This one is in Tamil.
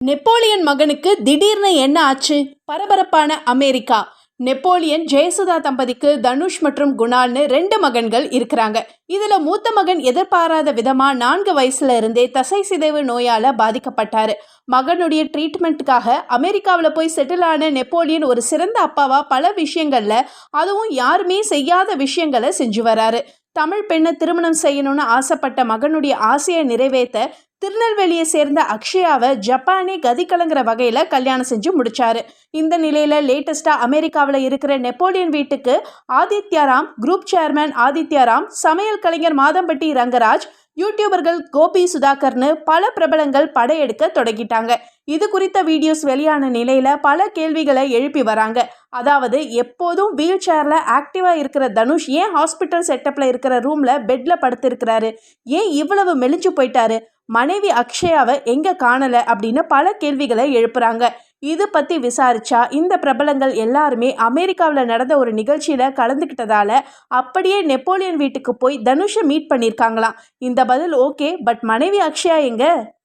நெப்போலியன் மகனுக்கு திடீர்னு என்ன ஆச்சு? பரபரப்பான அமெரிக்கா. நெப்போலியன் ஜெயசுதா தம்பதிக்கு தனுஷ் மற்றும் குணால்னு 2 மகன்கள் இருக்கிறாங்க. இதுல மூத்த மகன் எதிர்பாராத விதமா 4 வயசுல இருந்தே தசை சிதைவு நோயால பாதிக்கப்பட்டாரு. மகனுடைய ட்ரீட்மெண்ட்டுக்காக அமெரிக்காவில் போய் செட்டில் ஆன நெப்போலியன் ஒரு சிறந்த அப்பாவா பல விஷயங்கள்ல, அதுவும் யாருமே செய்யாத விஷயங்களை செஞ்சு வராரு. தமிழ் பெண்ணை திருமணம் செய்யணும்னு ஆசைப்பட்ட மகனுடைய ஆசையை நிறைவேற்ற திருநெல்வேலியை சேர்ந்த அக்ஷயாவை ஜப்பானே கதி கலங்குற வகையில் கல்யாணம் செஞ்சு முடிச்சாரு. இந்த நிலையில் லேட்டஸ்டாக அமெரிக்காவில் இருக்கிற நெப்போலியன் வீட்டுக்கு ஆதித்யாராம், குரூப் சேர்மேன் ஆதித்யாராம், சமையல் கலைஞர் மாதம்பட்டி ரங்கராஜ், யூடியூபர்கள் கோபி சுதாகர்னு பல பிரபலங்கள் படையெடுக்க தொடங்கிட்டாங்க. இது குறித்த வீடியோஸ் வெளியான நிலையில பல கேள்விகளை எழுப்பி வராங்க. அதாவது, எப்போதும் வீல் சேர்ல ஆக்டிவா இருக்கிற தனுஷ் ஏன் ஹாஸ்பிட்டல் செட்டப்ல இருக்கிற ரூம்ல பெட்ல படுத்திருக்கிறாரு? ஏன் இவ்வளவு மெலிஞ்சு போயிட்டாரு? மனைவி அக்ஷயாவை எங்க காணல அப்படின்னு பல கேள்விகளை எழுப்புறாங்க. இது பத்தி விசாரிச்சா இந்த பிரபலங்கள் எல்லாருமே அமெரிக்காவில் நடந்த ஒரு நிகழ்ச்சியில கலந்துக்கிட்டதால அப்படியே நெப்போலியன் வீட்டுக்கு போய் தனுஷை மீட் பண்ணியிருக்காங்களாம். இந்த பதில் ஓகே, பட் மனைவி அக்ஷயா எங்க?